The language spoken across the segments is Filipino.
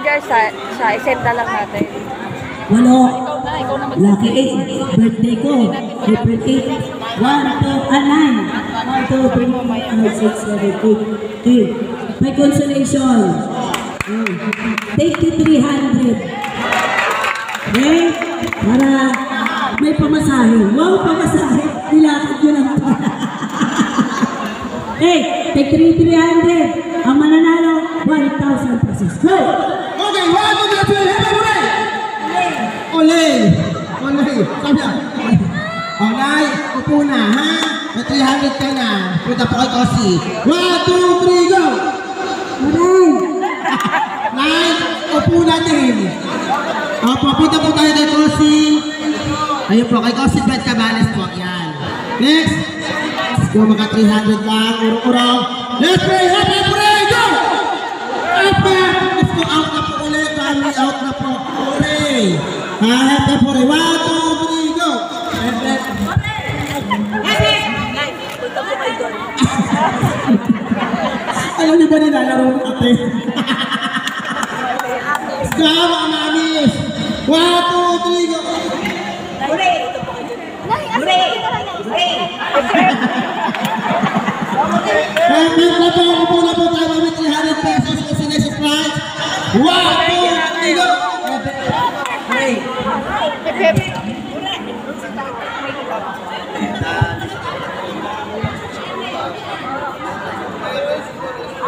Jar, sa isend na lang natin. 8. Lucky 8. Birthday ko. April 8. 1, 2, 9. 1, 2, 3, 4, 5, 6, 7, 8. May consolation. Take to 300. Okay? Para may pamasahe. Wow, pamasahe. Nilakad nyo lang pa. Hey, take 300. Ang mananalo, 1,000 pesos. Go! Okay, 1, 2, 3, Olay! Olay! Sabi niya. Olay, upo na, ha? May 300 ka na. Punta po kay Kosi. 1, 2, 3, go! Olay! Nay, upo natin. Opo, punta po tayo kay Kosi. Ayun po, kay Kosi Brad Cabanes po. Yan. Next. Let's go, maka 300 lang. Uro-uro. Let's pray! Happy pray! Go! Happy! Let's go, out na po ulit. Family out na po. Pray! Happy pray! 1, 2, 3, go! Happy! Alam niyo ba nilalaro ng ate? Let's go, mga mamis! 1, 2, 3, go! Hooray! Hooray! Hooray! Happy na po! Upo na po tayo with 300 pesos kasi na surprise! 1, 2, 3, go! Hooray!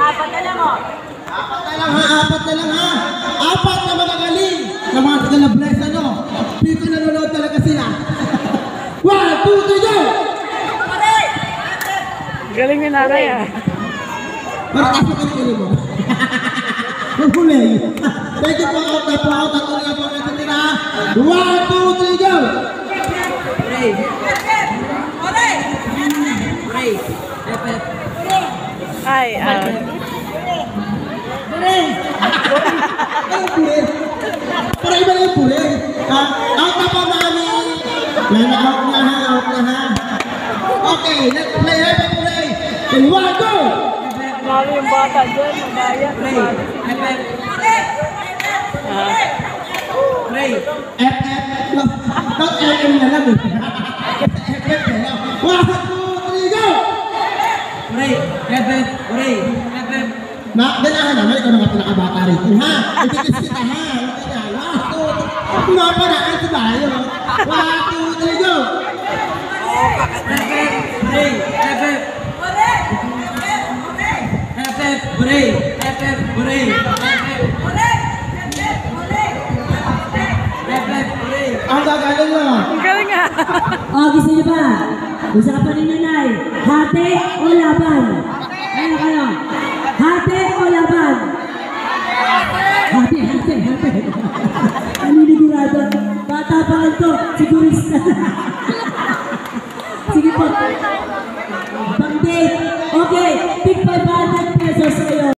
Apat na lang mo. Apat na lang ha! Apat na magagaling! Na mga taga-bless ano? Dito nanonood talaga sila! 1, 2, 3, go! Galing ni nanay ah. Para kasi ka nila mo. Huli! Thank you po! Out na po! Out na po! Out na po! Natitira! 1, 2, 3, go! Hooray! Hooray! Hooray! Ay, Hooray! Ay, huli! Para iba na yung huli! Out na po mami! Yan na, out na ha! Out na ha! Okay, let's play happy hooray! And 1, go! mami yung bata dyan, magaya. Hooray! FF, not LM na lang eh. FF na lang. 1, 2, 3, go! Hooray! FF! Hooray! FF! Ganahan naman, ikaw naman pinakabata rito, ha? Itikis kita, ha? Mga paraan sa bayo. 1, 2, 3, go! FF! Hooray! FF! FF! Hooray! FF! Hooray! FF! Hooray! Ang gagaling mo. Ang galing ah. Gusto niyo ba? Usapan ni nanay. Hati o laban? Ayun kayo. Hati o laban? Hati. Naninigurado. Bata pa ito. Sigurista.